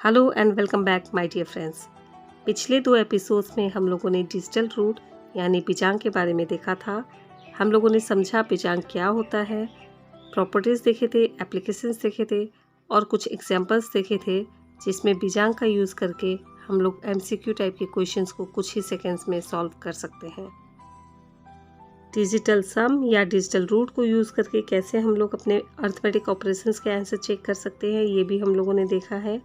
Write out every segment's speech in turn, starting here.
Hello and welcome back my dear friends. पिछले 2 episodes में हम लोगों ने डिजिटल रूट यानी पिचांग के बारे में देखा था। हम लोगों ने समझा पिचांग क्या होता है, प्रॉपर्टीज़ देखे थे, एप्लीकेशंस देखे थे और कुछ एग्जांपल्स देखे थे जिसमें पिचांग का यूज़ करके हम लोग एमसीक्यू टाइप के क्वेश्चंस को कुछ ही सेकेंड्स में सॉल्व कर सकते हैं। डिजिटल सम या डिजिटल रूट को यूज़ करके कैसे हम लोग अपने अर्थमेटिक ऑपरेशंस के आंसर चेक कर सकते हैं, ये भी हम लोगों ने देखा है।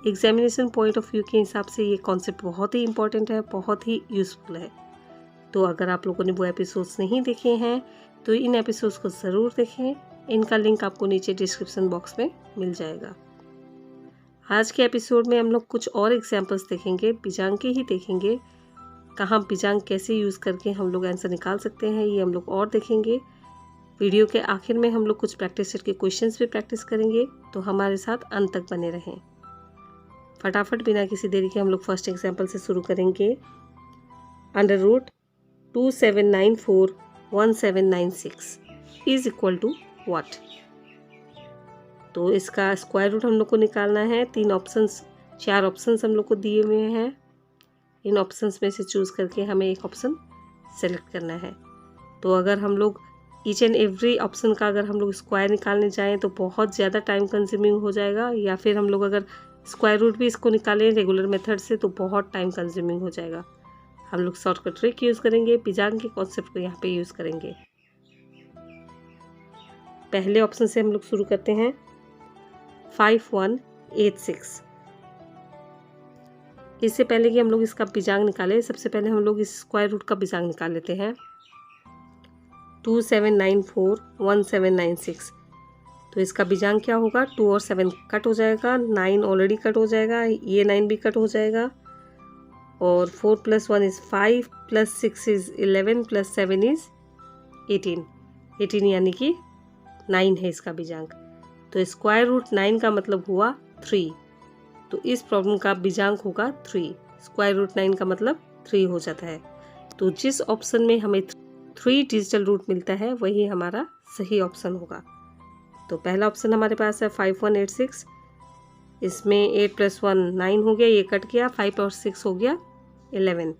एग्जामिनेशन पॉइंट ऑफ व्यू के हिसाब से ये कॉन्सेप्ट बहुत ही इंपॉर्टेंट है, बहुत ही यूज़फुल है। तो अगर आप लोगों ने वो एपिसोड्स नहीं देखे हैं तो इन एपिसोड्स को ज़रूर देखें। इनका लिंक आपको नीचे डिस्क्रिप्शन बॉक्स में मिल जाएगा। आज के एपिसोड में हम लोग कुछ और एग्जाम्पल्स देखेंगे, पिचांग के ही देखेंगे। कहाँ पिचांग कैसे यूज़ करके हम लोग आंसर निकाल सकते हैं, ये हम लोग और देखेंगे। वीडियो के आखिर में हम लोग कुछ प्रैक्टिस सेट के क्वेश्चंस भी प्रैक्टिस करेंगे, तो हमारे साथ अंत तक बने रहें। फटाफट बिना किसी देरी के हम लोग फर्स्ट एग्जाम्पल से शुरू करेंगे। Under root 27941796 is equal to what. तो इसका स्क्वायर रूट हम लोग को निकालना है। 4 ऑप्शंस हम लोग को दिए हुए हैं। इन ऑप्शंस में से चूज़ करके हमें एक ऑप्शन सेलेक्ट करना है। तो अगर हम लोग ईच एंड एवरी ऑप्शन का अगर हम लोग स्क्वायर निकालने जाएँ तो बहुत ज़्यादा टाइम कंज्यूमिंग हो जाएगा, या फिर हम लोग अगर स्क्वायर रूट भी इसको निकालें रेगुलर मेथड से तो बहुत टाइम कंज्यूमिंग हो जाएगा। हम लोग शॉर्टकट ट्रिक यूज़ करेंगे, पिचांग के कॉन्सेप्ट को यहाँ पे यूज़ करेंगे। पहले ऑप्शन से हम लोग शुरू करते हैं 5186। इससे पहले कि हम लोग इसका पिचांग निकालें, सबसे पहले हम लोग इस स्क्वायर रूट का पिचांग निकाल लेते हैं। 27941796। तो इसका पिचांग क्या होगा, 2 और 7 कट हो जाएगा, 9 ऑलरेडी कट हो जाएगा, ये 9 भी कट हो जाएगा, और 4 + 1 इज़ 5 + 6 इज़ 11 + 7 इज़ 18 यानी कि 9 है इसका बीजांग। तो स्क्वायर रूट 9 का मतलब हुआ 3। तो इस प्रॉब्लम का बीजांग होगा 3। स्क्वायर रूट 9 का मतलब 3 हो जाता है। तो जिस ऑप्शन में हमें 3 डिजिटल रूट मिलता है वही हमारा सही ऑप्शन होगा। तो पहला ऑप्शन हमारे पास है 5186। इसमें 8 + 1 9 हो गया, ये कट गया, 5 और 6 हो गया 11।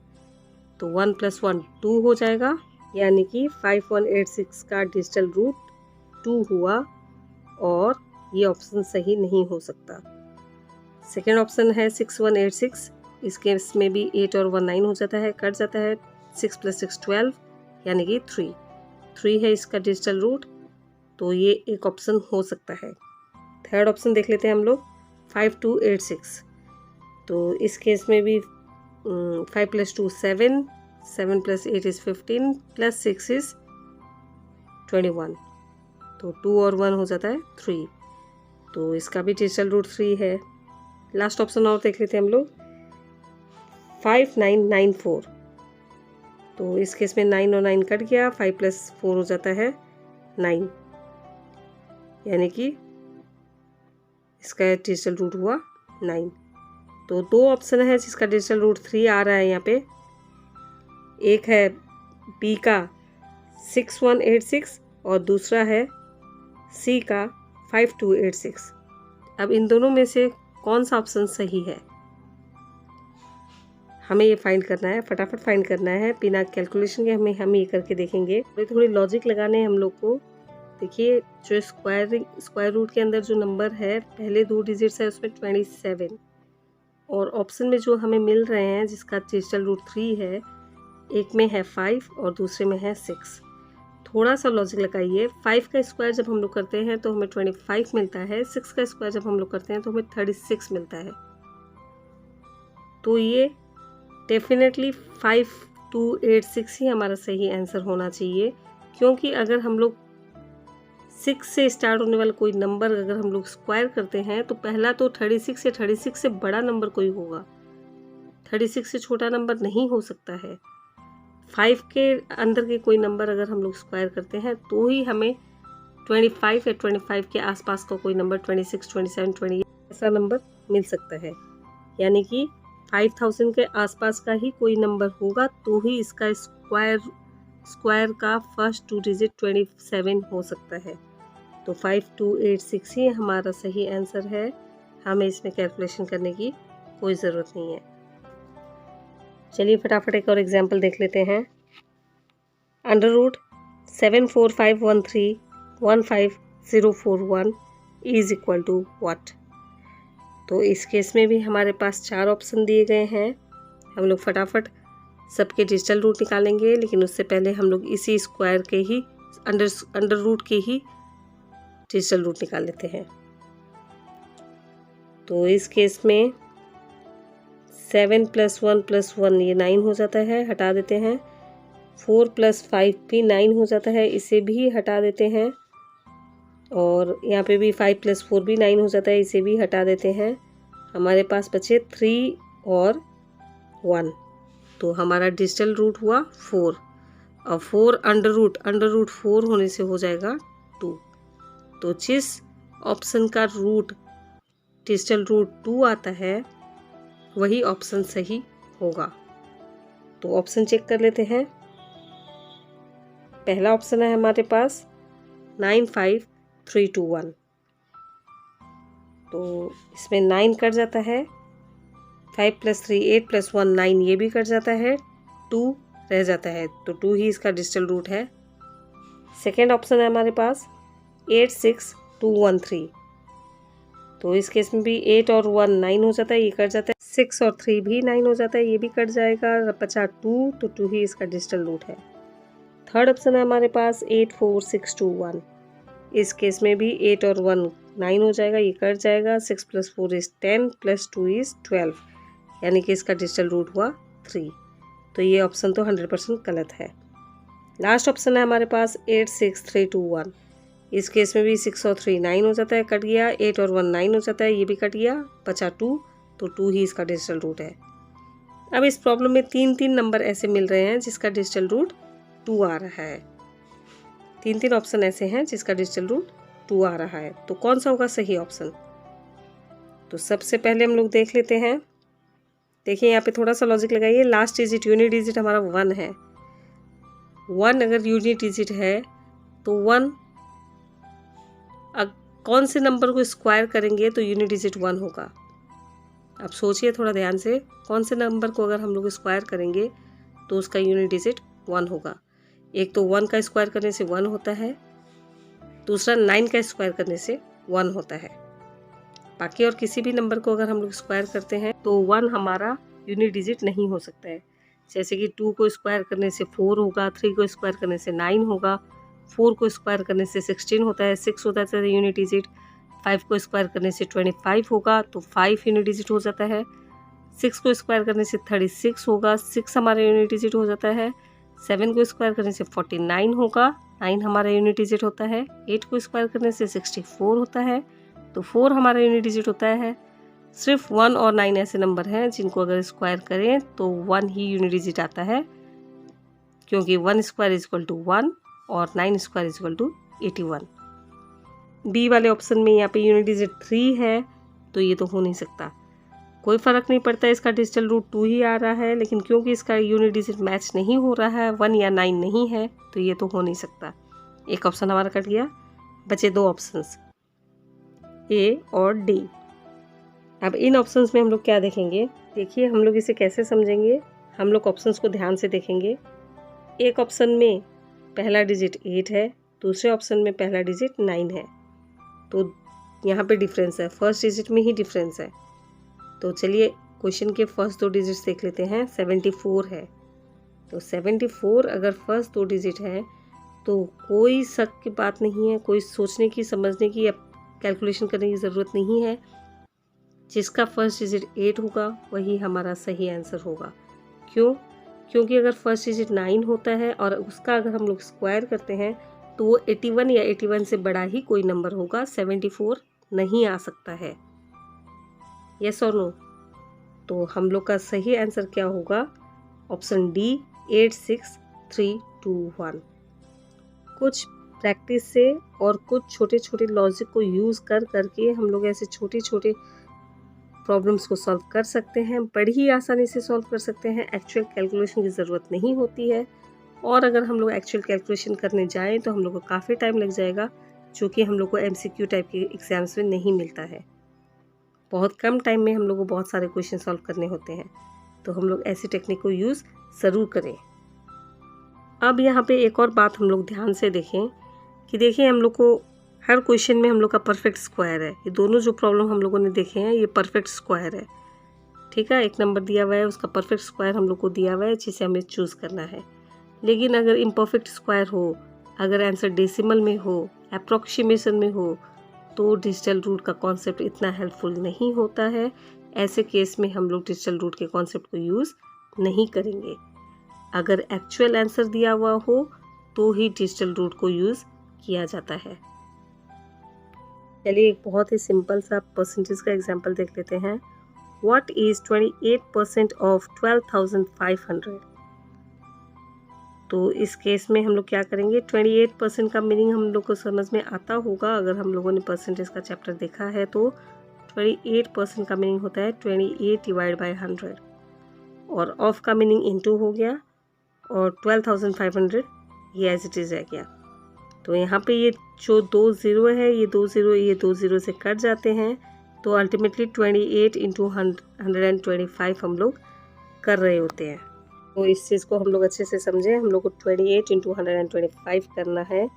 तो 1 + 1 2 हो जाएगा, यानी कि 5186 का डिजिटल रूट 2 हुआ, और ये ऑप्शन सही नहीं हो सकता। सेकेंड ऑप्शन है 6186। इस केस में भी 8 और 1 9 हो जाता है, कट जाता है, 6 + 6 12 यानी कि 3 है इसका डिजिटल रूट। तो ये एक ऑप्शन हो सकता है। थर्ड ऑप्शन देख लेते हैं हम लोग 5286। तो इस केस में भी 5 + 2 7 7 + 8 इज़ 15 + 6 इज़ 21। तो 2 और 1 हो जाता है 3। तो इसका भी डिजिटल रूट 3 है। लास्ट ऑप्शन और देख लेते हैं हम लोग 5994। तो इस केस में 9 और 9 कट गया, 5 + 4 हो जाता है 9, यानी कि इसका डिजिटल रूट हुआ 9। तो 2 ऑप्शन है जिसका डिजिटल रूट 3 आ रहा है यहाँ पे। एक है बी का 6186 और दूसरा है सी का 5286। अब इन दोनों में से कौन सा ऑप्शन सही है, हमें ये फाइंड करना है। फटाफट फाइंड करना है बिना कैलकुलेशन के। हम ये करके देखेंगे। थोड़ी लॉजिक लगाने हैं हम लोग को। देखिए, जो स्क्वायर रूट के अंदर जो नंबर है, पहले 2 डिजिट्स है उसमें 27, और ऑप्शन में जो हमें मिल रहे हैं जिसका डिजिटल रूट 3 है, एक में है 5 और दूसरे में है 6। थोड़ा सा लॉजिक लगाइए। 5 का स्क्वायर जब हम लोग करते हैं तो हमें 25 मिलता है, 6 का स्क्वायर जब हम लोग करते हैं तो हमें 36 मिलता है। तो ये डेफिनेटली 5286 ही हमारा सही आंसर होना चाहिए, क्योंकि अगर हम लोग 6 से स्टार्ट होने वाला कोई नंबर अगर हम लोग स्क्वायर करते हैं तो पहला तो 36 या 36 से बड़ा नंबर कोई होगा, 36 से छोटा नंबर नहीं हो सकता है। 5 के अंदर के कोई नंबर अगर हम लोग स्क्वायर करते हैं तो ही हमें 25 या 25 के आसपास का कोई नंबर 26, 27, 28 ऐसा नंबर मिल सकता है। यानी कि 5000 के आसपास का ही कोई नंबर होगा तो ही इसका स्क्वायर का फर्स्ट 2 डिजिट 27 हो सकता है। तो 5286 ही हमारा सही आंसर है। हमें इसमें कैलकुलेशन करने की कोई ज़रूरत नहीं है। चलिए फटाफट एक और एग्जांपल देख लेते हैं। √7451315 इज इक्वल टू व्हाट। तो इस केस में भी हमारे पास 4 ऑप्शन दिए गए हैं। हम लोग फटाफट सबके डिजिटल रूट निकालेंगे, लेकिन उससे पहले हम लोग इसी स्क्वायर के ही अंडर रूट के ही डिजिटल रूट निकाल लेते हैं। तो इस केस में 7 + 1 + 1 ये 9 हो जाता है, हटा देते हैं। 4 + 5 भी 9 हो जाता है, इसे भी हटा देते हैं। और यहाँ पे भी 5 + 4 भी 9 हो जाता है, इसे भी हटा देते हैं। हमारे पास बचे 3 और 1। तो हमारा डिजिटल रूट हुआ 4 और 4 अंडर रूट 4 होने से हो जाएगा 2। तो जिस ऑप्शन का रूट डिजिटल रूट 2 आता है वही ऑप्शन सही होगा। तो ऑप्शन चेक कर लेते हैं। पहला ऑप्शन है हमारे पास 95321। तो इसमें 9 कट जाता है, 5 + 3 8 + 1 9 ये भी कट जाता है, 2 रह जाता है, तो 2 ही इसका डिजिटल रूट है। सेकेंड ऑप्शन है हमारे पास 86213। तो इस केस में भी 8 और 1 9 हो जाता है, ये कट जाता है। 6 और 3 भी 9 हो जाता है, ये भी कट जाएगा, बचा 2, तो 2 ही इसका डिजिटल रूट है। थर्ड ऑप्शन है हमारे पास 84621। इस केस में भी 8 और 1 9 हो जाएगा, ये कट जाएगा। 6 + 4 = 10 + 2 = 12, यानी कि इसका डिजिटल रूट हुआ 3। तो ये ऑप्शन तो 100% गलत है। लास्ट ऑप्शन है हमारे पास 86321। इस केस में भी 6 और 3 9 हो जाता है, कट गया। 8 और 1 9 हो जाता है, ये भी कट गया, बचा 2, तो 2 ही इसका डिजिटल रूट है। अब इस प्रॉब्लम में 3 नंबर ऐसे मिल रहे हैं जिसका डिजिटल रूट 2 आ रहा है। 3 ऑप्शन ऐसे हैं जिसका डिजिटल रूट 2 आ रहा है, तो कौन सा होगा सही ऑप्शन? तो सबसे पहले हम लोग देख लेते हैं। देखिए यहाँ पे थोड़ा सा लॉजिक लगाइए। लास्ट डिजिट यूनिट डिजिट हमारा 1 है। 1 अगर यूनिट डिजिट है तो 1 कौन से नंबर को स्क्वायर करेंगे तो यूनिट डिजिट 1 होगा। अब सोचिए थोड़ा ध्यान से, कौन से नंबर को अगर हम लोग स्क्वायर करेंगे तो उसका यूनिट डिजिट 1 होगा। एक तो 1 का स्क्वायर करने से 1 होता है, दूसरा 9 का स्क्वायर करने से 1 होता है। बाकी और किसी भी नंबर को अगर हम लोग स्क्वायर करते हैं तो 1 हमारा यूनिट डिजिट नहीं हो सकता है। जैसे कि 2 को स्क्वायर करने से 4 होगा, 3 को स्क्वायर करने से 9 होगा, 4 को स्क्वायर करने से 16 होता है, 6 होता है यूनिट डिजिट, 5 को स्क्वायर करने से 25 होगा, तो 5 यूनिट डिजिट हो जाता है। 6 को स्क्वायर करने से 36 होगा, 6 हमारा यूनिट डिजिट हो जाता है। 7 को स्क्वायर करने से 49 होगा, 9 हमारा यूनिट डिजिट होता है। 8 को स्क्वायर करने से 64 होता है, तो 4 हमारा यूनिट डिजिट होता है। सिर्फ 1 और 9 ऐसे नंबर हैं जिनको अगर स्क्वायर करें तो 1 ही यूनिट डिजिट आता है, क्योंकि 1 स्क्वायर इज इक्वल टू 1 और 9 square is equal to 81। B वाले ऑप्शन में यहाँ पे यूनिट डिजिट 3 है, तो ये तो हो नहीं सकता। कोई फ़र्क नहीं पड़ता, इसका डिजिटल रूट 2 ही आ रहा है, लेकिन क्योंकि इसका यूनिट डिजिट मैच नहीं हो रहा है, 1 या 9 नहीं है, तो ये तो हो नहीं सकता। एक ऑप्शन हमारा कट गया, बचे 2 ऑप्शंस, ए और डी। अब इन ऑप्शंस में हम लोग क्या देखेंगे? देखिए हम लोग इसे कैसे समझेंगे। हम लोग ऑप्शंस को ध्यान से देखेंगे। एक ऑप्शन में पहला डिजिट 8 है, दूसरे ऑप्शन में पहला डिजिट 9 है, तो यहाँ पे डिफरेंस है, फर्स्ट डिजिट में ही डिफरेंस है। तो चलिए क्वेश्चन के फर्स्ट 2 डिजिट्स देख लेते हैं। 74 है, तो 74 अगर फर्स्ट 2 डिजिट है तो कोई शक की बात नहीं है, कोई सोचने की समझने की या कैलकुलेशन करने की ज़रूरत नहीं है। जिसका फर्स्ट डिजिट 8 होगा वही हमारा सही आंसर होगा। क्यों? क्योंकि अगर फर्स्ट डिजिट 9 होता है और उसका अगर हम लोग स्क्वायर करते हैं तो वो 81 या 81 से बड़ा ही कोई नंबर होगा, 74 नहीं आ सकता है। यस और नो? तो हम लोग का सही आंसर क्या होगा? Option D 86321। कुछ प्रैक्टिस से और कुछ छोटे छोटे लॉजिक को यूज़ करके हम लोग ऐसे छोटे छोटे प्रॉब्लम्स को सॉल्व कर सकते हैं, बड़ी ही आसानी से सॉल्व कर सकते हैं। एक्चुअल कैलकुलेशन की ज़रूरत नहीं होती है, और अगर हम लोग एक्चुअल कैलकुलेशन करने जाएं तो हम लोग को काफ़ी टाइम लग जाएगा, जो कि हम लोग को MCQ टाइप के एग्ज़ाम्स में नहीं मिलता है। बहुत कम टाइम में हम लोग को बहुत सारे क्वेश्चन सॉल्व करने होते हैं, तो हम लोग ऐसी टेक्निक को यूज़ ज़रूर करें। अब यहाँ पे एक और बात हम लोग ध्यान से देखें कि देखिए हम लोग को हर क्वेश्चन में हम लोग का परफेक्ट स्क्वायर है। ये दोनों जो प्रॉब्लम हम लोगों ने देखे हैं ये परफेक्ट स्क्वायर है, ठीक है। एक नंबर दिया हुआ है, उसका परफेक्ट स्क्वायर हम लोग को दिया हुआ है जिसे हमें चूज़ करना है। लेकिन अगर इम्परफेक्ट स्क्वायर हो, अगर आंसर डेसिमल में हो, अप्रॉक्सीमेशन में हो, तो डिजिटल रूट का कॉन्सेप्ट इतना हेल्पफुल नहीं होता है। ऐसे केस में हम लोग डिजिटल रूट के कॉन्सेप्ट को यूज़ नहीं करेंगे। अगर एक्चुअल आंसर दिया हुआ हो तो ही डिजिटल रूट को यूज़ किया जाता है। चलिए एक बहुत ही सिंपल सा परसेंटेज का एग्जांपल देख लेते हैं। What is 28% of 12,500? तो इस केस में हम लोग क्या करेंगे, 28% का मीनिंग हम लोग को समझ में आता होगा। अगर हम लोगों ने परसेंटेज का चैप्टर देखा है तो 28% का मीनिंग होता है 28 डिवाइड बाई 100, और ऑफ का मीनिंग इनटू हो गया, और 12,500 ये एज इट इज़ रह गया। तो यहाँ पे ये जो 2 ज़ीरो है, ये 2 ज़ीरो से कट जाते हैं, तो अल्टीमेटली 28 इंटू 125 हम लोग कर रहे होते हैं। तो इस चीज़ को हम लोग अच्छे से समझें। हम लोग को 28 इंटू 125 करना है,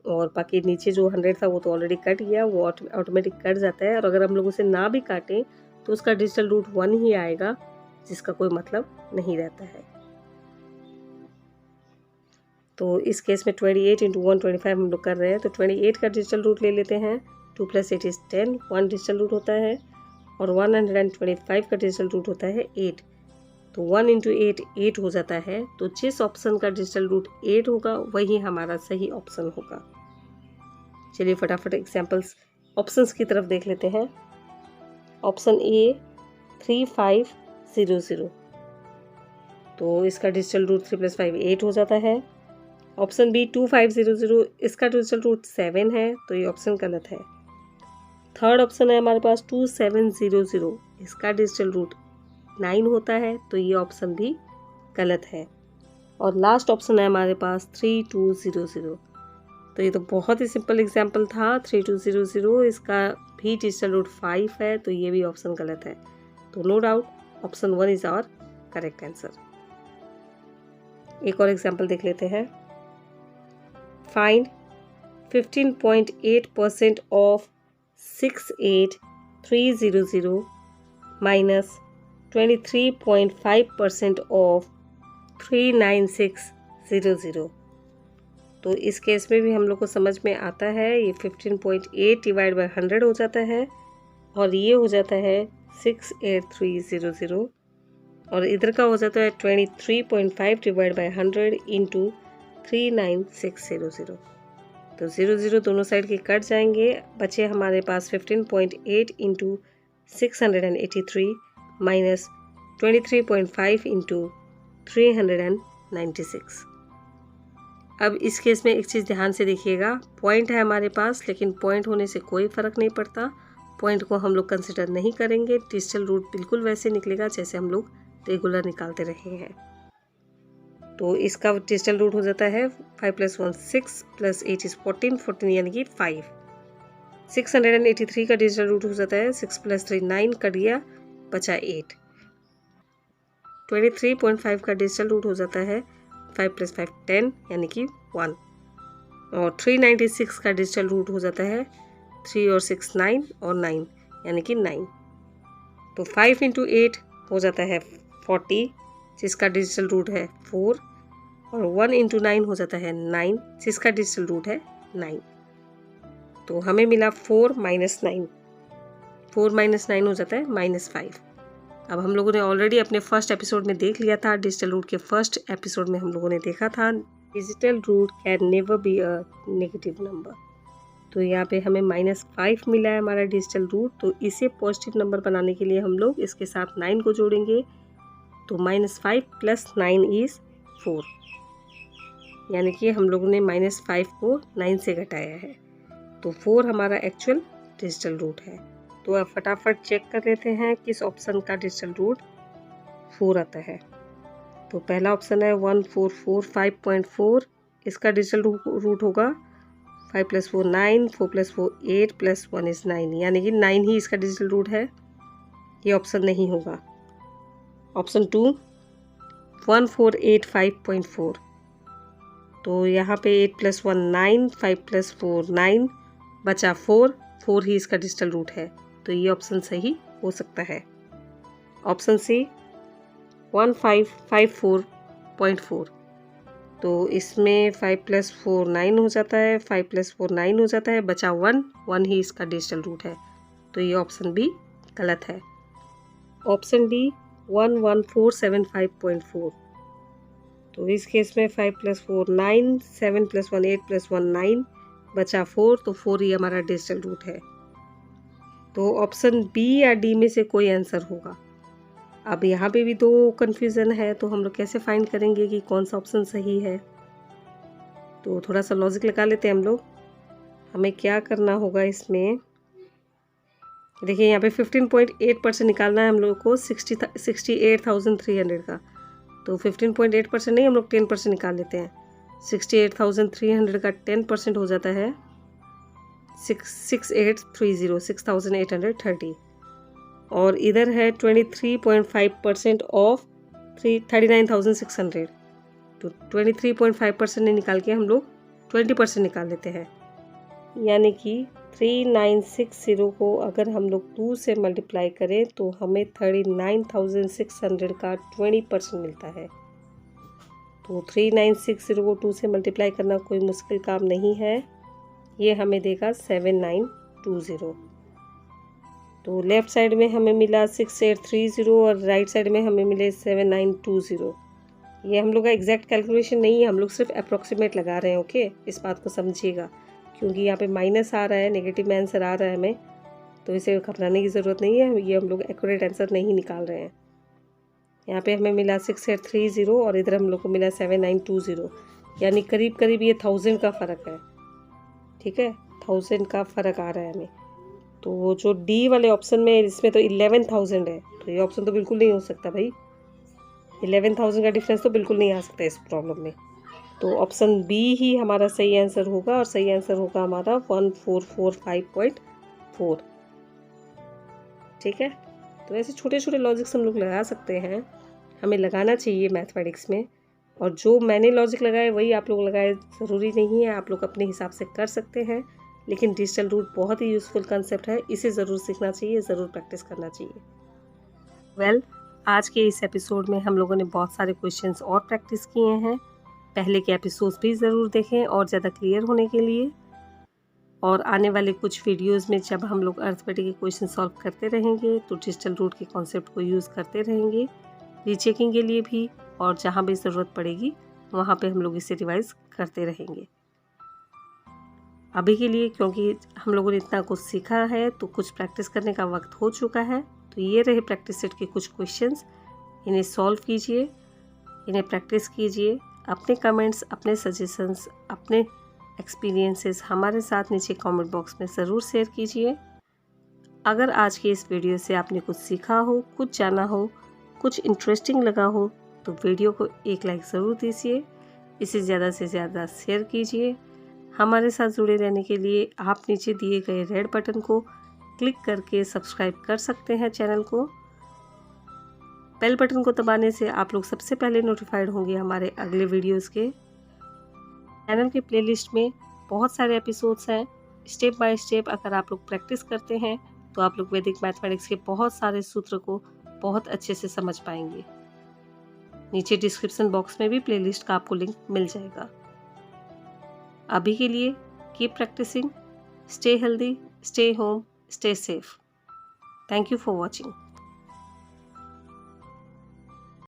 और बाकी नीचे जो 100 था वो तो ऑलरेडी कट गया, वो ऑटोमेटिक कट जाता है। और अगर हम लोग उसे ना भी काटें तो उसका डिजिटल रूट 1 ही आएगा, जिसका कोई मतलब नहीं रहता है। तो इस केस में 28 इंटू 125 हम लोग कर रहे हैं, तो 28 का डिजिटल रूट ले लेते हैं। 2 + 8 = 10, 1 डिजिटल रूट होता है, और 125 का डिजिटल रूट होता है 8। तो 1 इंटू 8 8 हो जाता है। तो जिस ऑप्शन का डिजिटल रूट 8 होगा वही हमारा सही ऑप्शन होगा। चलिए फटाफट एग्जाम्पल्स ऑप्शंस की तरफ देख लेते हैं। ऑप्शन ए 3500, तो इसका डिजिटल रूट 3 + 5 8 हो जाता है। ऑप्शन बी 2500, इसका डिजिटल रूट 7 है, तो ये ऑप्शन गलत है। थर्ड ऑप्शन है हमारे पास 2700, इसका डिजिटल रूट 9 होता है, तो ये ऑप्शन भी गलत है। और लास्ट ऑप्शन है हमारे पास 3200, तो ये तो बहुत ही सिंपल एग्जाम्पल था। 3200, इसका भी डिजिटल रूट 5 है, तो ये भी ऑप्शन गलत है। तो no doubt option 1 is our correct answer. एक और एग्जाम्पल देख लेते हैं। Find 15.8% of 68300 minus 23.5% of 39600। तो इस केस में भी हम लोग को समझ में आता है, ये 15.8 डिवाइड बाई 100 हो जाता है, और ये हो जाता है 68300, और इधर का हो जाता है 23.5 डिवाइड बाई 100 इंटू 39600। तो 00 दोनों साइड के कट जाएंगे, बचे हमारे पास 15.8 इंटू 683 माइनस 23.5 इंटू 396। अब इस केस में एक चीज़ ध्यान से देखिएगा, पॉइंट है हमारे पास, लेकिन पॉइंट होने से कोई फ़र्क नहीं पड़ता। पॉइंट को हम लोग कंसिडर नहीं करेंगे। डिजिटल रूट बिल्कुल वैसे निकलेगा जैसे हम लोग रेगुलर निकालते रहे हैं। तो इसका डिजिटल रूट हो जाता है 5 + 1 6 + 8 = 14, 14 यानी कि 5। 683 का डिजिटल रूट हो जाता है 6 + 3 9, कट गया, बचा 8। 23.5 का डिजिटल रूट हो जाता है 5 + 5 10 यानी कि 1, और 396 का डिजिटल रूट हो जाता है 3 और 6 9 और 9 यानी कि 9। तो 5 इंटू 8 हो जाता है 40, जिसका डिजिटल रूट है 4, और 1 इंटू 9 हो जाता है 9, जिसका डिजिटल रूट है 9। तो हमें मिला 4 - 9, 4 - 9 हो जाता है -5। अब हम लोगों ने ऑलरेडी अपने फर्स्ट एपिसोड में देख लिया था, डिजिटल रूट के फर्स्ट एपिसोड में हम लोगों ने देखा था digital root can never be a negative number. तो यहाँ पे हमें -5 मिला है हमारा डिजिटल रूट, तो इसे पॉजिटिव नंबर बनाने के लिए हम लोग इसके साथ 9 को जोड़ेंगे। तो -5 + 9 = 4, यानी कि हम लोगों ने -5 को 9 से घटाया है, तो 4 हमारा एक्चुअल डिजिटल रूट है। तो अब फटाफट चेक कर लेते हैं किस ऑप्शन का डिजिटल रूट 4 आता है। तो पहला ऑप्शन है 1445.4, इसका डिजिटल रूट होगा 5 + 4 9, 4 + 4 8 + 1 is 9, यानी कि 9 ही इसका डिजिटल रूट है। ये ऑप्शन नहीं होगा। ऑप्शन 2 1485.4, तो यहाँ पे 8 + 1 9, 5 + 4 9, बचा 4 ही इसका डिजिटल रूट है, तो ये ऑप्शन सही हो सकता है। ऑप्शन सी 1554.4, तो इसमें 5 + 4 9 हो जाता है, 5 + 4 9 हो जाता है, बचा 1 ही इसका डिजिटल रूट है, तो ये ऑप्शन भी गलत है। ऑप्शन डी 11475.4, तो इस केस में 5 + 4 9, 7 + 1 8 + 1 9, बचा 4, तो 4 ही हमारा डिजिटल रूट है। तो ऑप्शन बी या डी में से कोई आंसर होगा। अब यहाँ पे भी 2 कन्फ्यूज़न है, तो हम लोग कैसे फाइंड करेंगे कि कौन सा ऑप्शन सही है। तो थोड़ा सा लॉजिक लगा लेते हैं हम लोग। हमें क्या करना होगा इसमें, देखिए यहाँ पे 15.8% निकालना है हम लोग को 68,300 का। तो 15.8% नहीं, हम लोग 10% निकाल लेते हैं। 68,300 का 10% हो जाता है 6830, और इधर है 23.5% ऑफ 39,600, तो 23.5% निकाल के हम लोग 20% निकाल लेते हैं, यानी कि 3960 को अगर हम लोग 2 से मल्टीप्लाई करें तो हमें 39,600 का 20% मिलता है। तो 3960 को 2 से मल्टीप्लाई करना कोई मुश्किल काम नहीं है, ये हमें देगा 7920। तो लेफ़्ट साइड में हमें मिला 6830 और राइट साइड में हमें मिले 7920। ये हम लोग का एग्जैक्ट कैलकुलेशन नहीं है, हम लोग सिर्फ अप्रॉक्सीमेट लगा रहे हैं। ओके, इस बात को समझिएगा, क्योंकि यहाँ पे माइनस आ रहा है, नेगेटिव में आंसर आ रहा है हमें, तो इसे घबराने की ज़रूरत नहीं है। ये हम लोग एक्यूरेट आंसर नहीं निकाल रहे हैं। यहाँ पे हमें मिला 6830 और इधर हम लोग को मिला 7920, यानी करीब करीब ये 1000 का फ़र्क है। ठीक है, 1000 का फ़र्क आ रहा है हमें। तो वो जो डी वाले ऑप्शन में, इसमें तो 11,000 है, तो ये ऑप्शन तो बिल्कुल नहीं हो सकता भाई। 11,000 का डिफरेंस तो बिल्कुल नहीं आ सकता इस प्रॉब्लम में। तो ऑप्शन बी ही हमारा सही आंसर होगा, और सही आंसर होगा हमारा 1445.4। ठीक है, तो ऐसे छोटे छोटे लॉजिक्स हम लोग लगा सकते हैं, हमें लगाना चाहिए मैथमेटिक्स में। और जो मैंने लॉजिक लगाए वही आप लोग लगाए, ज़रूरी नहीं है, आप लोग अपने हिसाब से कर सकते हैं। लेकिन डिजिटल रूट बहुत ही यूज़फुल कंसेप्ट है, इसे ज़रूर सीखना चाहिए, ज़रूर प्रैक्टिस करना चाहिए। वेल, आज के इस एपिसोड में हम लोगों ने बहुत सारे क्वेश्चंस और प्रैक्टिस किए हैं। पहले के एपिसोड्स भी ज़रूर देखें और ज़्यादा क्लियर होने के लिए। और आने वाले कुछ वीडियोस में जब हम लोग अर्थमेटिक के क्वेश्चन सॉल्व करते रहेंगे तो डिजिटल रूट के कॉन्सेप्ट को यूज़ करते रहेंगे रीचेकिंग के लिए भी, और जहाँ भी ज़रूरत पड़ेगी वहाँ पे हम लोग इसे रिवाइज करते रहेंगे। अभी के लिए क्योंकि हम लोगों ने इतना कुछ सीखा है तो कुछ प्रैक्टिस करने का वक्त हो चुका है। तो ये रहे प्रैक्टिस सेट के कुछ क्वेश्चंस, इन्हें सॉल्व कीजिए, इन्हें प्रैक्टिस कीजिए। अपने कमेंट्स, अपने सजेशंस, अपने एक्सपीरियंसेस हमारे साथ नीचे कमेंट बॉक्स में ज़रूर शेयर कीजिए। अगर आज की इस वीडियो से आपने कुछ सीखा हो, कुछ जाना हो, कुछ इंटरेस्टिंग लगा हो तो वीडियो को एक लाइक ज़रूर दीजिए, इसे ज़्यादा से ज़्यादा शेयर कीजिए। हमारे साथ जुड़े रहने के लिए आप नीचे दिए गए रेड बटन को क्लिक करके सब्सक्राइब कर सकते हैं चैनल को। बेल बटन को दबाने से आप लोग सबसे पहले नोटिफाइड होंगे हमारे अगले वीडियोस के। चैनल के प्लेलिस्ट में बहुत सारे एपिसोड्स हैं। स्टेप बाय स्टेप अगर आप लोग प्रैक्टिस करते हैं तो आप लोग वैदिक मैथमेटिक्स के बहुत सारे सूत्र को बहुत अच्छे से समझ पाएंगे। नीचे डिस्क्रिप्शन बॉक्स में भी प्लेलिस्ट का आपको लिंक मिल जाएगा। अभी के लिए keep practising, stay healthy, stay home, stay safe. Thank you for watching.